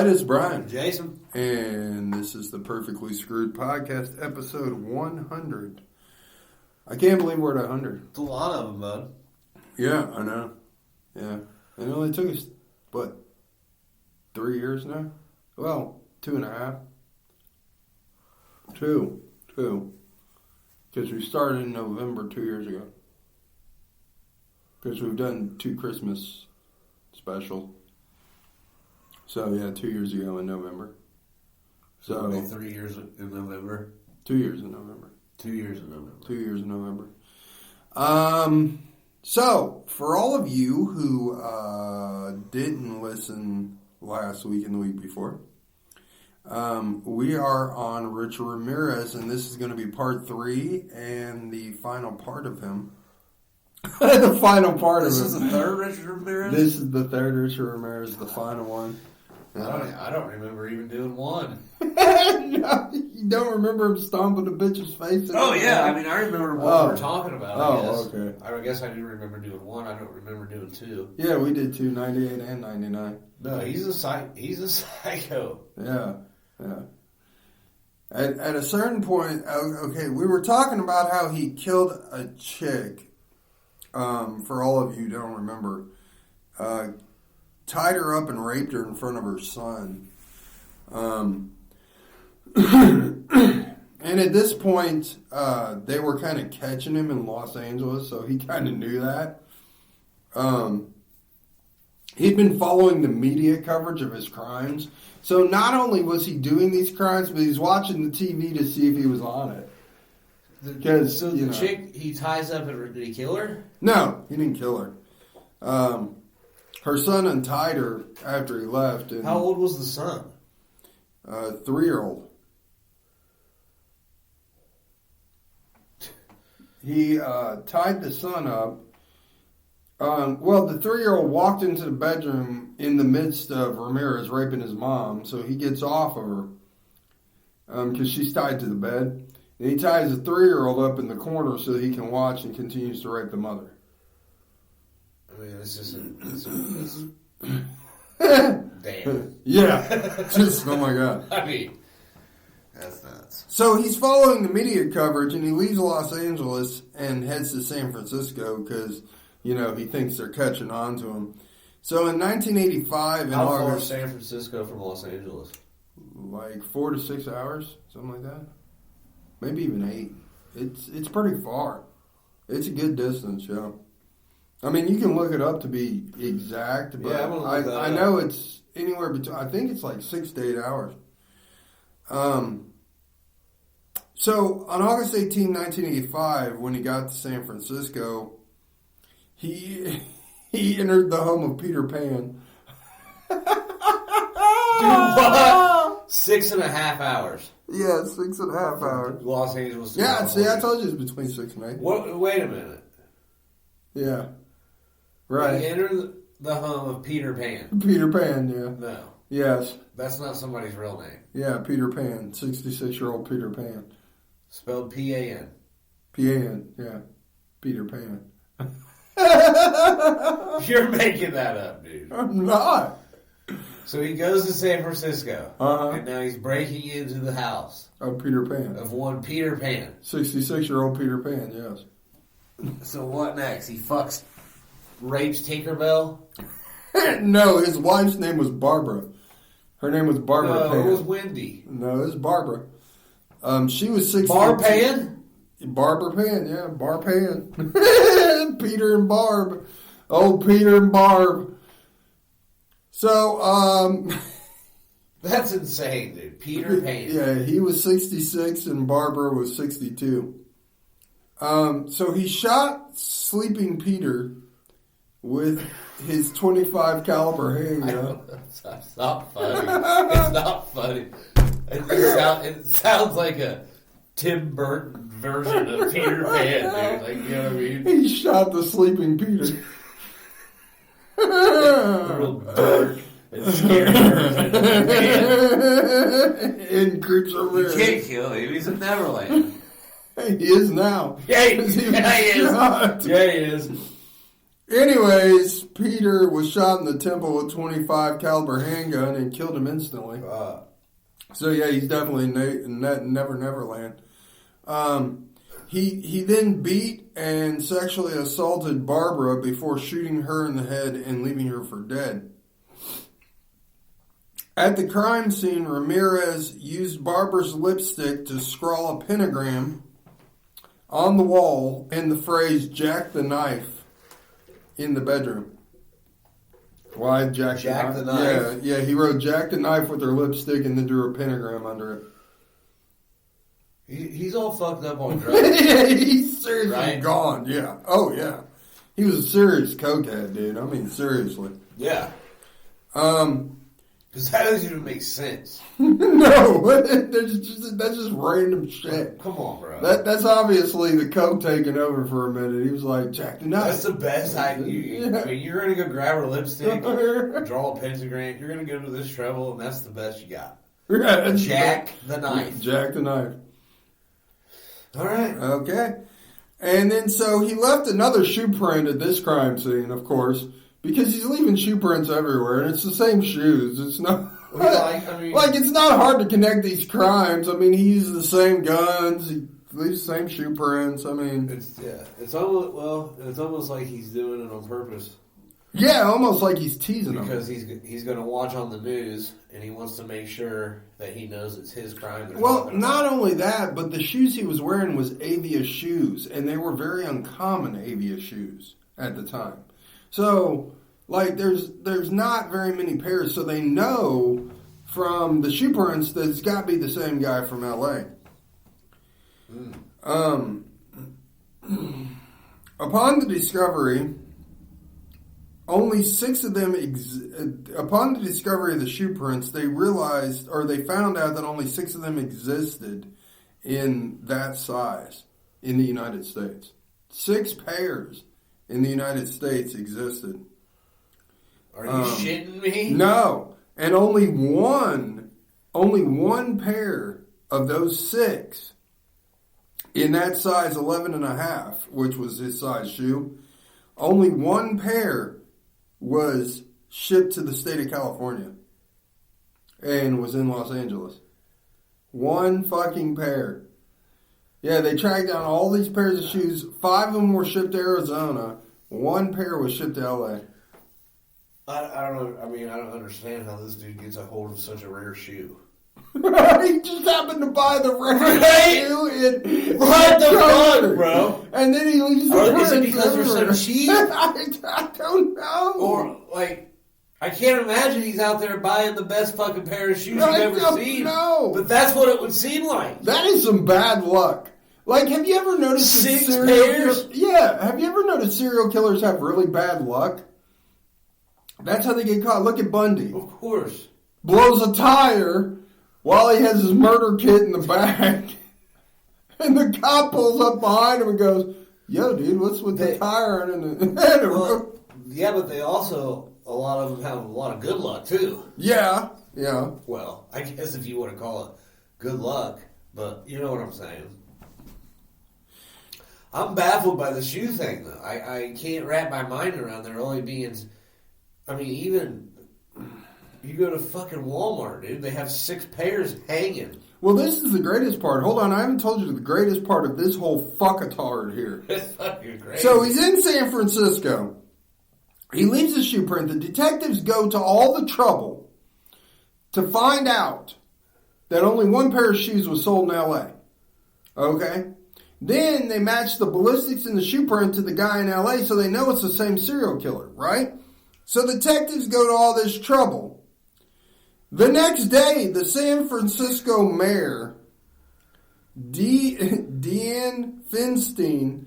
Hi, this is Brian. Jason. And this is the Perfectly Screwed Podcast, episode 100. I can't believe we're at 100. It's a lot of them, bud. Yeah, I know. Yeah. And it only took us, 3 years now? Well, 2.5. Two. Because we started in November 2 years ago. Because we've done 2 Christmas specials. So, 2 years ago in November. So, it'll be 3 years in November. 2 years in November. 2 years in November. 2 years in November. So, for all of you who didn't listen last week and the week before, we are on Richard Ramirez, and this is going to be part 3 and the final part of him. The final part this of him. This is the third Richard Ramirez? This is the third Richard Ramirez, the final one. I don't remember even doing one. No, you don't remember him stomping the bitch's face? Oh, yeah. I mean, I remember what we were talking about, I guess. Okay. I guess I do remember doing one. I don't remember doing 2. Yeah, we did 2, 98 and 99. No, he's a psycho. Yeah. At a certain point, okay, we were talking about how he killed a chick. For all of you who don't remember, tied her up and raped her in front of her son. And at this point, they were kind of catching him in Los Angeles, so he kind of knew that. He'd been following the media coverage of his crimes. So not only was he doing these crimes, but he's watching the TV to see if he was on it. Because, chick he ties up, did he kill her? No, he didn't kill her. Her son untied her after he left. And, how old was the son? 3-year-old. He tied the son up. The 3-year-old walked into the bedroom in the midst of Ramirez raping his mom, so he gets off of her because she's tied to the bed. And he ties the 3-year-old up in the corner so he can watch and continues to rape the mother. I mean, it's just... Damn. Yeah. Just, oh my God. I mean, that's nuts. So he's following the media coverage, and he leaves Los Angeles and heads to San Francisco because, he thinks they're catching on to him. So in 1985, in How far August... is San Francisco from Los Angeles? Like 4 to 6 hours, something like that. Maybe even 8. It's pretty far. It's a good distance, yeah. I mean, you can look it up to be exact, but I know it's anywhere between, I think it's like 6 to 8 hours. So on August 18, 1985, when he got to San Francisco, he entered the home of Peter Pan. Dude, what? 6.5 hours. Yeah, 6.5 hours. Los Angeles. Yeah, see, I told you it's between 6 and 8. What? Wait a minute. Yeah. Right. He entered the home of Peter Pan. Peter Pan, yeah. No. Yes. That's not somebody's real name. Yeah, Peter Pan. 66-year-old Peter Pan. Spelled P-A-N. P-A-N, yeah. Peter Pan. You're making that up, dude. I'm not. So he goes to San Francisco. Uh-huh. And now he's breaking into the house. Of Peter Pan. Of one Peter Pan. 66-year-old Peter Pan, yes. So what next? He rapes Tinkerbell? No, his wife's name was Barbara. Her name was Barbara Pan. No, it was Wendy. No, it was Barbara. She was 62. Bar Pan? Barbara Pan, yeah. Bar Pan. Peter and Barb. Old Peter and Barb. So, that's insane, dude. Peter Pan. Yeah, he was 66 and Barbara was 62. So he shot Sleeping Peter with his .25 caliber handgun. It's not funny. It's not funny. It sounds like a Tim Burton version of Peter Pan, dude. Like, you know what I mean? He shot the Sleeping Peter. Real dark and scary version of Pan. In Creeps Over You can't kill him. He's in Neverland. He is now. Yeah, he is. Shot. Yeah, he is. Anyways, Peter was shot in the temple with .25 caliber handgun and killed him instantly. So yeah, he's definitely in Never Neverland. He then beat and sexually assaulted Barbara before shooting her in the head and leaving her for dead. At the crime scene, Ramirez used Barbara's lipstick to scrawl a pentagram on the wall and the phrase "Jack the Knife" in the bedroom. Why Jack the Knife? Yeah, he wrote "Jack the Knife" with her lipstick and then drew a pentagram under it. He's all fucked up on drugs. Yeah, he's seriously right? gone. Yeah. Oh, yeah. He was a serious cokehead, dude. I mean, seriously. Yeah. Because that doesn't even make sense. No, that's just random shit. Come on, bro. That's obviously the coke taking over for a minute. He was like, Jack the Knife. That's the best idea. Yeah. I mean, you're going to go grab her lipstick, draw a pentagram. You're going to go to this trouble, and that's the best you got. Yeah, Jack the Knife. Jack the Knife. All right. Okay. And then so he left another shoe print at this crime scene, of course, because he's leaving shoe prints everywhere, and it's the same shoes. It's not like it's not hard to connect these crimes. I mean, he uses the same guns. He leaves the same shoe prints. I mean, it's almost like he's doing it on purpose. Yeah, almost like he's teasing them. Because he's going to watch on the news, and he wants to make sure that he knows it's his crime. Well, not only that, but the shoes he was wearing was Avia shoes, and they were very uncommon Avia shoes at the time. So, like, there's not very many pairs, so they know from the shoe prints that it's got to be the same guy from L.A. Upon the discovery... Only 6 of them, upon the discovery of the shoe prints, they found out that only 6 of them existed in that size in the United States. 6 pairs in the United States existed. Are you shitting me? No. And only one pair of those 6 in that size 11.5, which was his size shoe, only one pair was shipped to the state of California and was in Los Angeles. One fucking pair. Yeah, they tracked down all these pairs of shoes. 5 of them were shipped to Arizona. 1 pair was shipped to LA. I don't know. I mean, I don't understand how this dude gets a hold of such a rare shoe. He just happened to buy the rare shoe in what the fuck, bro? And then he leaves the prints. Is it because they're so cheap? I don't know. Or, like, I can't imagine he's out there buying the best fucking pair of shoes you've ever seen. No. But that's what it would seem like. That is some bad luck. Like, have you ever noticed 6 pairs? Yeah. Have you ever noticed serial killers have really bad luck? That's how they get caught. Look at Bundy. Of course. Blows a tire while he has his murder kit in the back. And the cop pulls up behind him and goes, yo, dude, what's with the tire? Well, yeah, but they also, a lot of them have a lot of good luck, too. Yeah. Well, I guess if you want to call it good luck, but you know what I'm saying. I'm baffled by the shoe thing, though. I can't wrap my mind around there only being... I mean, even... You go to fucking Walmart, dude. They have 6 pairs hanging. Well, this is the greatest part. Hold on, I haven't told you the greatest part of this whole fuckatard here. It's fucking crazy. So he's in San Francisco. He leaves his shoe print. The detectives go to all the trouble to find out that only 1 pair of shoes was sold in L.A. Okay? Then they match the ballistics and the shoe print to the guy in L.A. so they know it's the same serial killer, right? So detectives go to all this trouble. The next day, the San Francisco mayor, Deanne Finstein,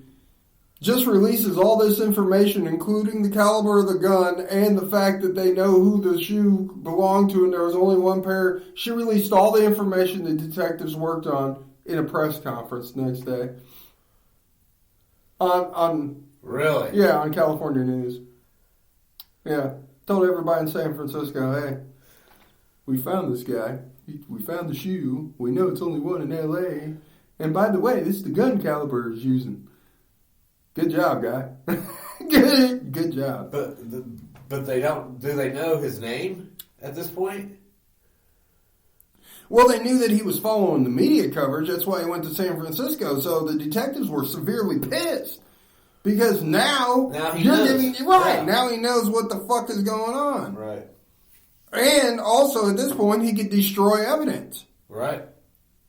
just releases all this information, including the caliber of the gun and the fact that they know who the shoe belonged to and there was only 1 pair. She released all the information the detectives worked on in a press conference the next day. Really? Yeah, on California News. Yeah, told everybody in San Francisco, hey, we found this guy. We found the shoe. We know it's only 1 in L.A. And by the way, this is the gun caliber he's using. Good job, guy. Good job. But they don't. Do they know his name at this point? Well, they knew that he was following the media coverage. That's why he went to San Francisco. So the detectives were severely pissed because now he you're knows. giving right Yeah. now he knows what the fuck is going on. Right. And also at this point he could destroy evidence. Right.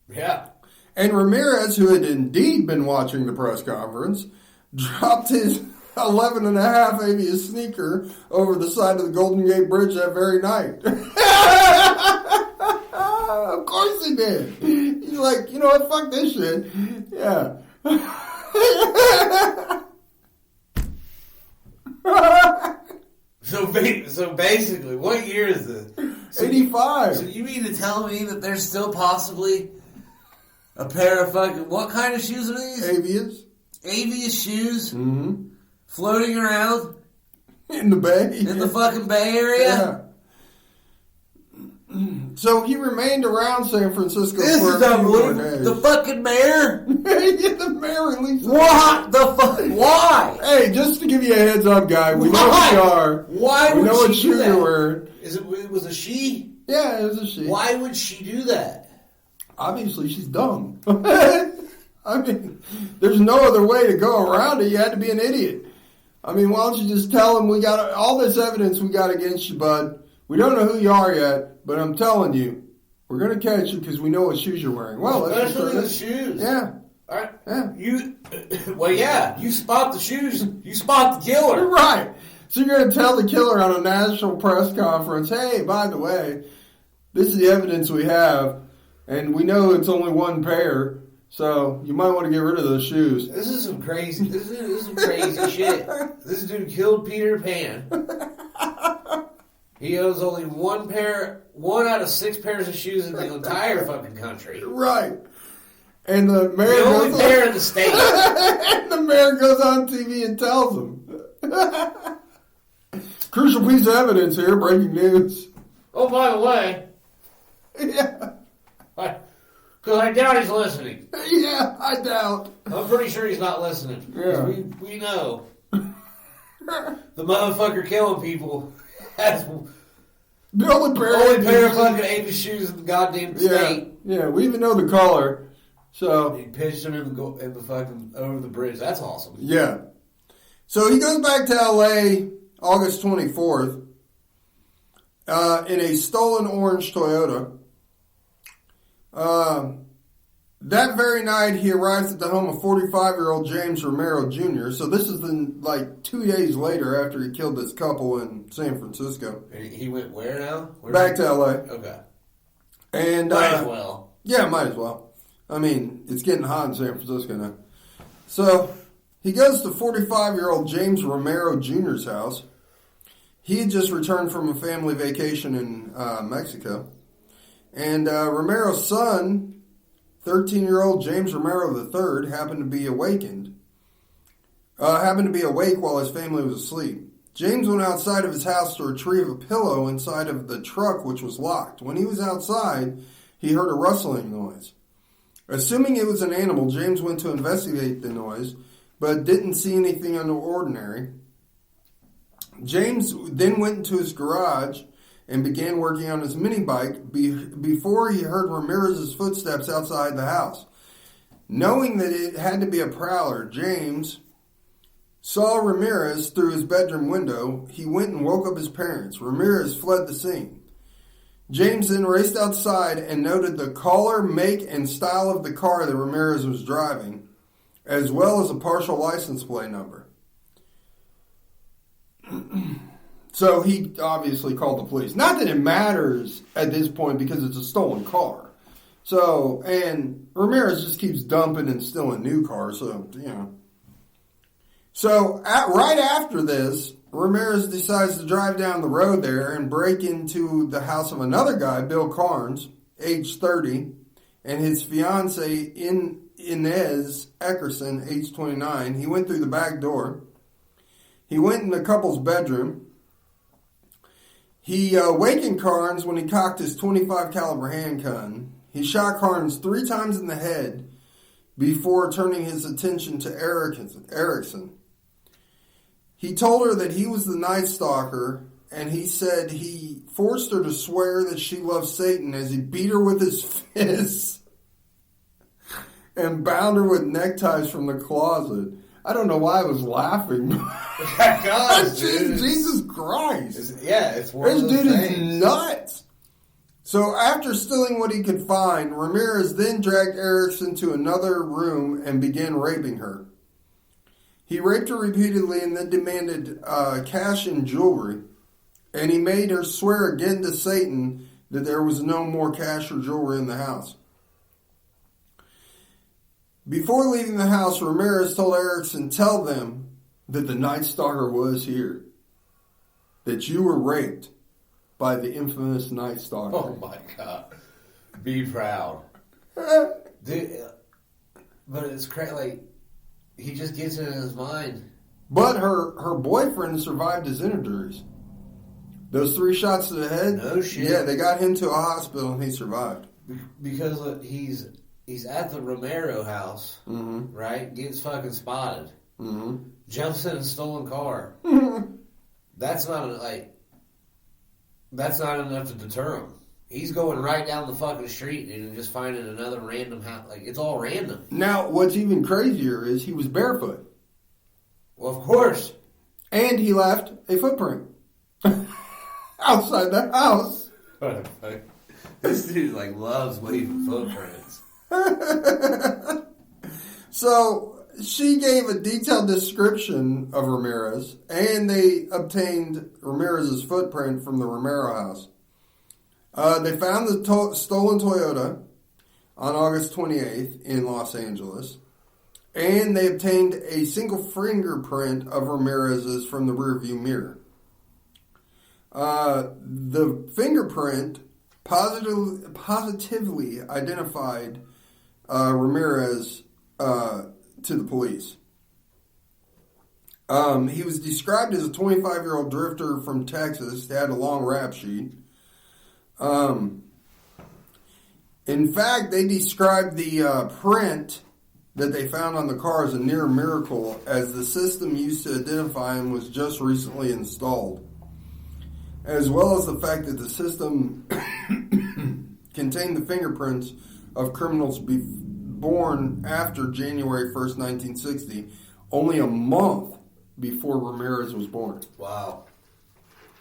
Yeah. And Ramirez, who had indeed been watching the press conference, dropped his 11.5 ABS sneaker over the side of the Golden Gate Bridge that very night. Of course he did. He's like, you know what, fuck this shit. Yeah. So basically, what year is this? 85. So you mean to tell me that there's still possibly a pair of fucking... What kind of shoes are these? ABS. Avius shoes Mm-hmm. floating around In the Bay. in the fucking Bay Area? Yeah. So he remained around San Francisco This for is a few more unbelievable. days. The fucking mayor? The mayor released. What the fuck? Why? Hey, just to give you a heads up, guy, we know Why? who you are. Why We would know what she shoe do that? you're wearing. It was a she? Yeah, it was a she. Why would she do that? Obviously, she's dumb. I mean, there's no other way to go around it. You had to be an idiot. I mean, why don't you just tell him we got all this evidence we got against you, bud? We don't know who you are yet, but I'm telling you, we're going to catch you because we know what shoes you're wearing. Well, let's Especially the just shoes. Yeah. All right. Yeah. You spot the shoes, you spot the killer. Right. So you're going to tell the killer on a national press conference, hey, by the way, this is the evidence we have, and we know it's only one pair, so you might want to get rid of those shoes. This is some crazy shit. This dude killed Peter Pan. He owns only one out of 6 pairs of shoes in the entire fucking country. Right. And the mayor The only goes pair in the state. and the mayor goes on TV and tells him. Crucial piece of evidence here, breaking news. Oh, by the way, Yeah. because I doubt he's listening. Yeah, I doubt. I'm pretty sure he's not listening. 'Cause Yeah. we know the motherfucker killing people has The only pair, only pair of fucking Avis shoes in the goddamn state. Yeah, we even know the color. So, He pitched him in the fucking over the bridge. That's awesome. yeah. So he goes back to LA August 24th in a stolen orange Toyota. That very night, he arrives at the home of 45-year-old James Romero Jr. So this is like 2 days later after he killed this couple in San Francisco. And he went where now? Back to LA. Okay. And Might as well. yeah, might as well. I mean, it's getting hot in San Francisco now. So he goes to 45-year-old James Romero Jr.'s house. He had just returned from a family vacation in Mexico. And Romero's son, 13-year-old James Romero III, happened to be awake while his family was asleep. James went outside of his house to retrieve a pillow inside of the truck, which was locked. When he was outside, he heard a rustling noise. Assuming it was an animal, James went to investigate the noise, but didn't see anything ordinary. James then went into his garage and began working on his mini bike before he heard Ramirez's footsteps outside the house. Knowing that it had to be a prowler, James saw Ramirez through his bedroom window. He went and woke up his parents. Ramirez fled the scene. James then raced outside and noted the color, make, and style of the car that Ramirez was driving, as well as a partial license plate number. So he obviously called the police. Not that it matters at this point because it's a stolen car. So, and Ramirez just keeps dumping and stealing new cars, so, you know. So, right after this, Ramirez decides to drive down the road there and break into the house of another guy, Bill Carnes, age 30, and his fiancee, Inez Eckerson, age 29. He went through the back door. He went in the couple's bedroom. He awakened Carnes when he cocked his .25 caliber handgun. He shot Carnes 3 times in the head before turning his attention to Erickson. He told her that he was the Night Stalker, and he said he forced her to swear that she loved Satan as he beat her with his fists and bound her with neckties from the closet. I don't know why I was laughing. God, dude. Jesus Christ. It's one This of those dude things. is nuts. So after stealing what he could find, Ramirez then dragged Erickson to another room and began raping her. He raped her repeatedly and then demanded cash and jewelry. And he made her swear again to Satan that there was no more cash or jewelry in the house. Before leaving the house, Ramirez told Erickson, "Tell them that the Night Stalker was here. That you were raped by the infamous Night Stalker." Oh my God. Be proud. Dude, but it's crazy. Like, he just gets it in his mind. But her boyfriend survived his injuries. Those 3 shots to the head. No shit. Yeah, they got him to a hospital and he survived. Because he's at the Romero house, Mm-hmm. right? Gets fucking spotted. Mm-hmm. Jumps in a stolen car. That's not enough to deter him. He's going right down the fucking street and just finding another random house. Like, it's all random. Now, what's even crazier is he was barefoot. Well, of course. And he left a footprint outside the house. This dude, like, loves leaving footprints. So she gave a detailed description of Ramirez, and they obtained Ramirez's footprint from the Romero house. They found the stolen Toyota on August 28th in Los Angeles, and they obtained a single fingerprint of Ramirez's from the rearview mirror. The fingerprint positively identified Ramirez to the police. He was described as a 25-year-old drifter from Texas. He had a long rap sheet. In fact, they described the print that they found on the car as a near miracle, as the system used to identify him was just recently installed, as well as the fact that the system contained the fingerprints of criminals born after January 1st, 1960, only a month before Ramirez was born. Wow.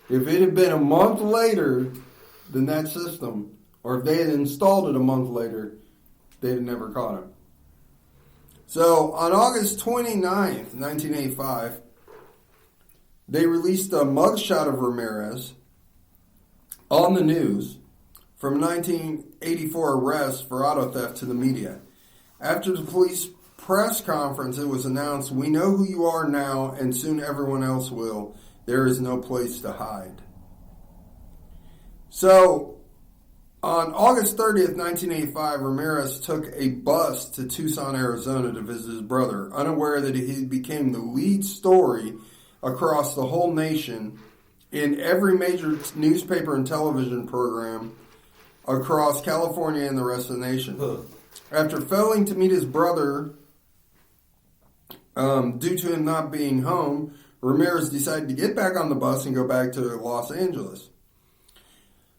If it had been a month later than that system, or if they had installed it a month later, they'd have never caught him. So, on August 29th, 1985, they released a mugshot of Ramirez on the news from 1984 arrest for auto theft to the media. After the police press conference, it was announced, "We know who you are now, and soon everyone else will. There is no place to hide." So, on August 30th, 1985, Ramirez took a bus to Tucson, Arizona to visit his brother, unaware that he became the lead story across the whole nation in every major newspaper and television program across California and the rest of the nation. After failing to meet his brother due to him not being home, Ramirez decided to get back on the bus and go back to Los Angeles.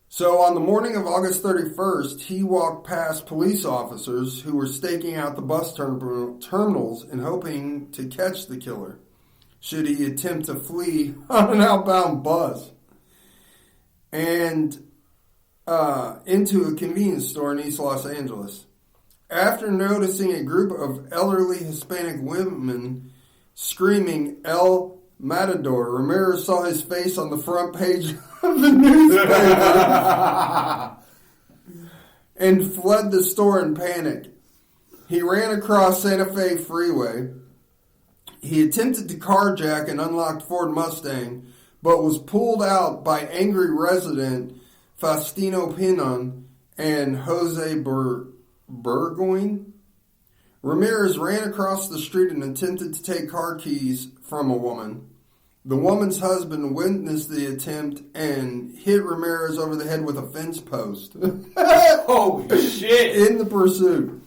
So on the morning of August 31st, he walked past police officers who were staking out the bus terminals and hoping to catch the killer should he attempt to flee on an outbound bus, and into a convenience store in East Los Angeles. After noticing a group of elderly Hispanic women screaming "El Matador," Ramirez saw his face on the front page of the newspaper and fled the store in panic. He ran across Santa Fe Freeway. He attempted to carjack an unlocked Ford Mustang, but was pulled out by angry resident Faustino Pinon and Jose Burgoyne. Ramirez ran across the street and attempted to take car keys from a woman. The woman's husband witnessed the attempt and hit Ramirez over the head with a fence post. Holy shit! In the pursuit.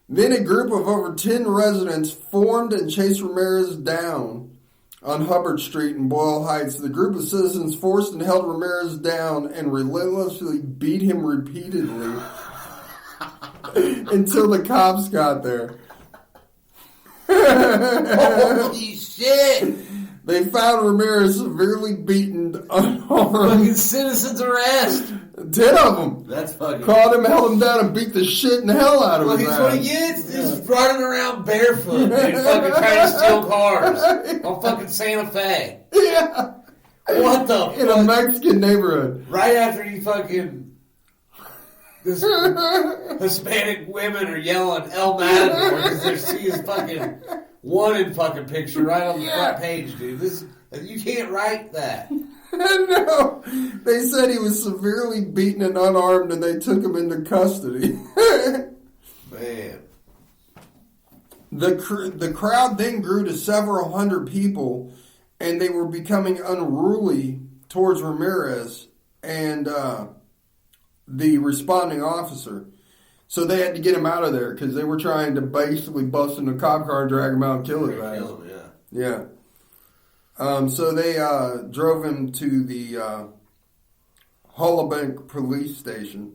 Then a group of over 10 residents formed and chased Ramirez down on Hubbard Street in Boyle Heights, the group of citizens forced and held Ramirez down and relentlessly beat him repeatedly until the cops got there. Holy shit! They found Ramirez severely beaten, unharmed. Fucking citizen's arrest. 10 of them. That's fucking. Caught him, held him down, and beat the shit and hell out of Look, him. he's what he gets. Just running around barefoot, dude, fucking trying to steal cars on fucking Santa Fe. Yeah. What the In fuck? a Mexican neighborhood. Right after he fucking. This Hispanic women are yelling El Matador because they see his fucking wanted fucking picture right on the front page, dude. You can't write that. No. They said he was severely beaten and unarmed, and they took him into custody. Man. The crowd then grew to several hundred people, and they were becoming unruly towards Ramirez and the responding officer. So they had to get him out of there because they were trying to basically bust in a cop car and drag him out and kill his ass. Kill him, Yeah. So they drove him to the Hollabank police station.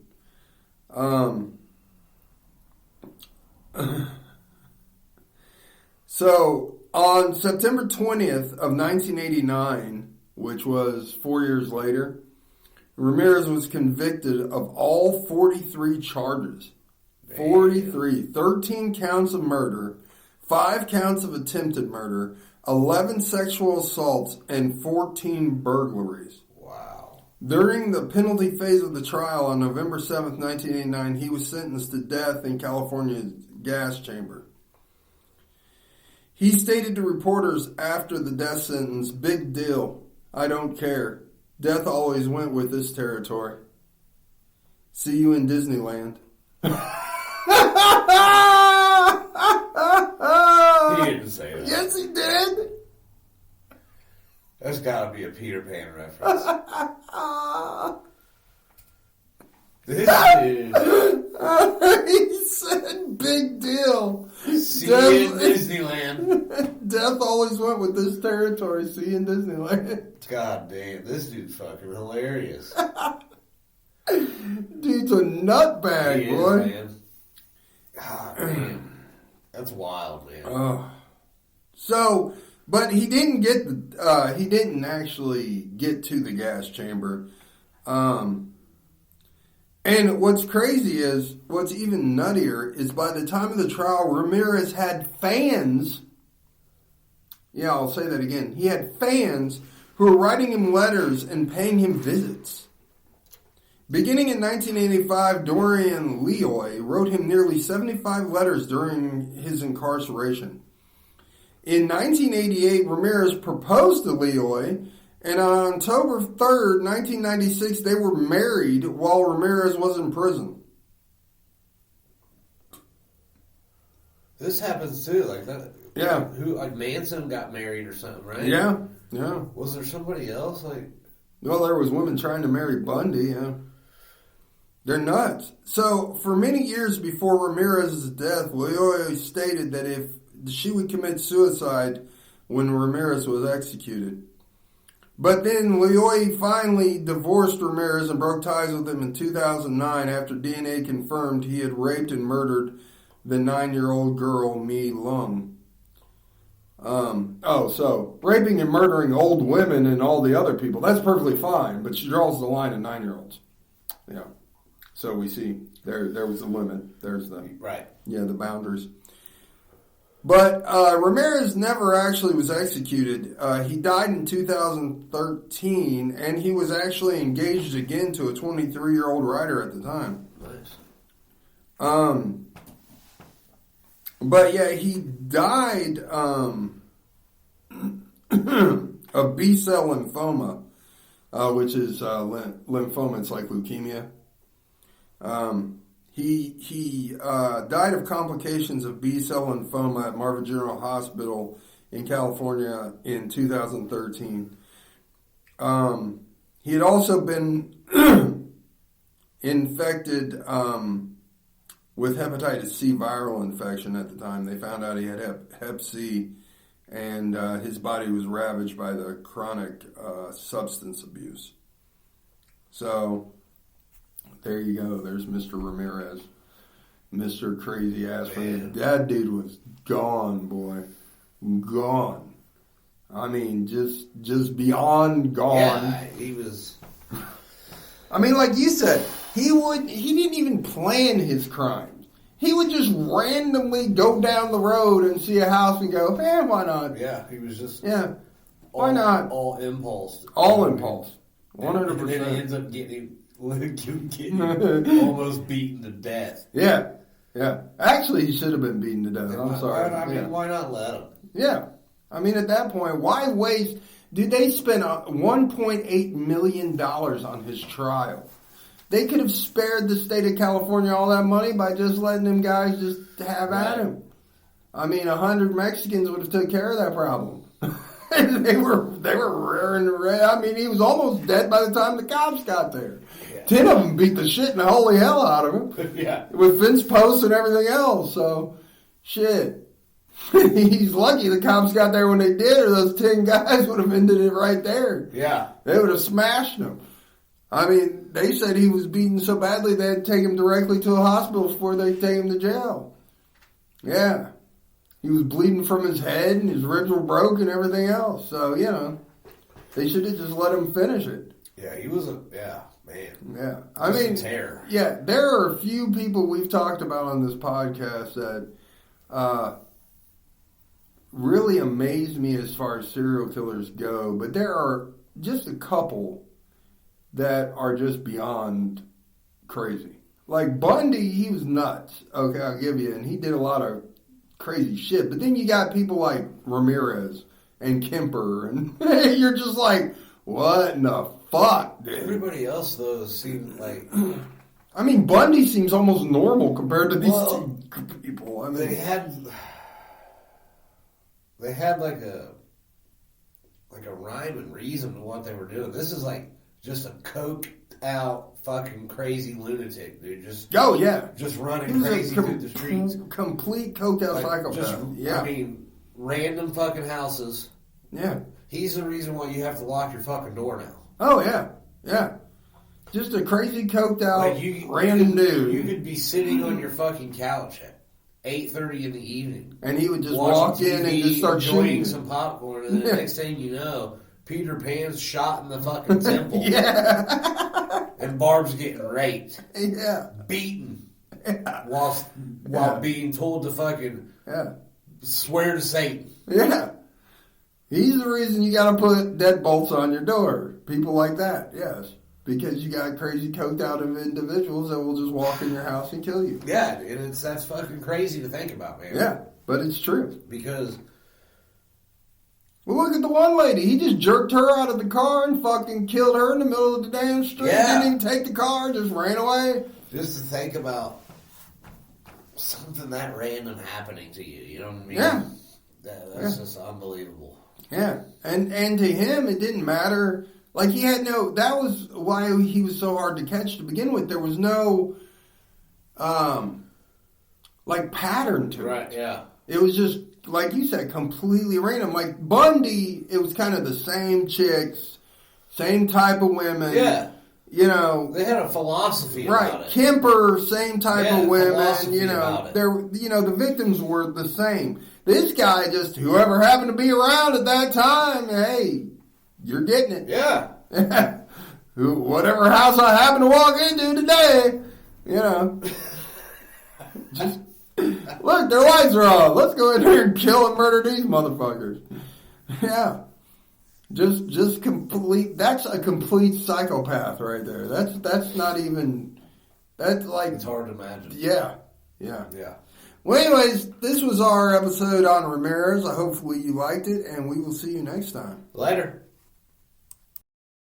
So on September 20th of 1989, which was 4 years later, Ramirez was convicted of all 43 charges. 43. 13 counts of murder, 5 counts of attempted murder, 11 sexual assaults, and 14 burglaries. Wow. During the penalty phase of the trial on November 7th, 1989, he was sentenced to death in California's gas chamber. He stated to reporters after the death sentence, "Big deal. I don't care. Death always went with this territory. See you in Disneyland." He didn't say that. Yes, he did. That's gotta be a Peter Pan reference. This dude. He said, "Big deal. See you in Disneyland. Death always went with this territory. See you in Disneyland." God damn, this dude's fucking hilarious. Dude's a nutbag, He boy. is, man. God, man. That's wild, man. So, but he didn't get he didn't actually get to the gas chamber. And what's crazy is, what's even nuttier is by the time of the trial, Ramirez had fans. Yeah, I'll say that again. He had fans who were writing him letters and paying him visits. Beginning in 1985, Dorian Leoy wrote him nearly 75 letters during his incarceration. In 1988, Ramirez proposed to Leoy, and on October 3rd, 1996, they were married while Ramirez was in prison. This happens too, like that. Yeah. Who, like Manson got married or something, right? Yeah, yeah. Was there somebody else? Like, Well, there was women trying to marry Bundy, yeah. They're nuts. So, for many years before Ramirez's death, Leoy stated that if she would commit suicide when Ramirez was executed. But then Leoy finally divorced Ramirez and broke ties with him in 2009 after DNA confirmed he had raped and murdered the 9-year-old girl, Mi Lung. So raping and murdering old women and all the other people, that's perfectly fine, but she draws the line at 9-year-olds. Yeah. So we see there was a limit. There's the right. Yeah, the boundaries. But Ramirez never actually was executed. He died in 2013, and he was actually engaged again to a 23-year-old writer at the time. Nice. But yeah, he died of B-cell lymphoma, which is lymphoma. It's like leukemia. He died of complications of B-cell lymphoma at Marvin General Hospital in California in 2013. He had also been infected with hepatitis C viral infection at the time. They found out he had Hep C and his body was ravaged by the chronic substance abuse. So there you go. There's Mr. Ramirez, Mr. Crazy Ass. That dude was gone, boy, gone. I mean, just beyond gone. Yeah, he was. I mean, like you said, he didn't even plan his crimes. He would just randomly go down the road and see a house and go, why not? Yeah, he was just. Yeah, why not? All impulse. All impulse. 100%. And then he ends up getting almost beaten to death. Yeah, yeah. Actually, he should have been beaten to death. I'm sorry. I mean, why not let him? Yeah. I mean, at that point, why waste? Dude, they spent $1.8 million on his trial. They could have spared the state of California all that money by just letting them guys just have at him. I mean, 100 Mexicans would have took care of that problem. they were raring to red. I mean, he was almost dead by the time the cops got there. Yeah. 10 of them beat the shit in the holy hell out of him. Yeah. With fence posts and everything else. So, shit. He's lucky the cops got there when they did, or those 10 guys would have ended it right there. Yeah. They would have smashed him. I mean, they said he was beaten so badly they had to take him directly to a hospital before they take him to jail. Yeah. He was bleeding from his head and his ribs were broke and everything else. So, they should have just let him finish it. Yeah, he was man. Yeah. I mean, a terror. Yeah, there are a few people we've talked about on this podcast that really amaze me as far as serial killers go, but there are just a couple that are just beyond crazy. Like Bundy, he was nuts. Okay, I'll give you, and he did a lot of crazy shit. But then you got people like Ramirez and Kemper, and you're just like, what in the fuck, dude? Everybody else, though, seemed like... I mean, Bundy seems almost normal compared to these two people. I mean, they had like a rhyme and reason to what they were doing. This is like just a coked out fucking crazy lunatic, dude. Just running crazy through the streets. Complete coked out psychopath. I mean, random fucking houses. Yeah. He's the reason why you have to lock your fucking door now. Oh yeah, yeah. Just a crazy coked out random dude. You could be sitting on your fucking couch at 8:30 in the evening, and he would just walk in and just start enjoying some popcorn, and then the next thing you know, Peter Pan's shot in the fucking temple. Yeah. And Barb's getting raped. Yeah. Beaten. Yeah. While being told to fucking swear to Satan. Yeah. He's the reason you got to put deadbolts on your door. People like that, yes. Because you got crazy coked out of individuals that will just walk in your house and kill you. Yeah, and that's fucking crazy to think about, man. Yeah, but it's true. Because... Well, look at the one lady. He just jerked her out of the car and fucking killed her in the middle of the damn street. Yeah. Didn't even take the car, just ran away. Just to think about something that random happening to you, you know what I mean? Yeah. That's just unbelievable. Yeah, and to him, it didn't matter. Like, he had no... That was why he was so hard to catch to begin with. There was no, pattern to it. Right, yeah. It was just, like you said, completely random. Like, Bundy, it was kind of the same chicks, same type of women. Yeah. You know... They had a philosophy about it. Right. Kemper, same type of women. You know, the victims were the same. This guy just, whoever happened to be around at that time, hey, you're getting it. Yeah. Whatever house I happen to walk into today, just, look, their lights are on. Let's go in here and kill and murder these motherfuckers. Yeah. Just complete, that's a complete psychopath right there. That's not even, that's like. It's hard to imagine. Yeah. Well, anyways, this was our episode on Ramirez. Hopefully you liked it, and we will see you next time. Later.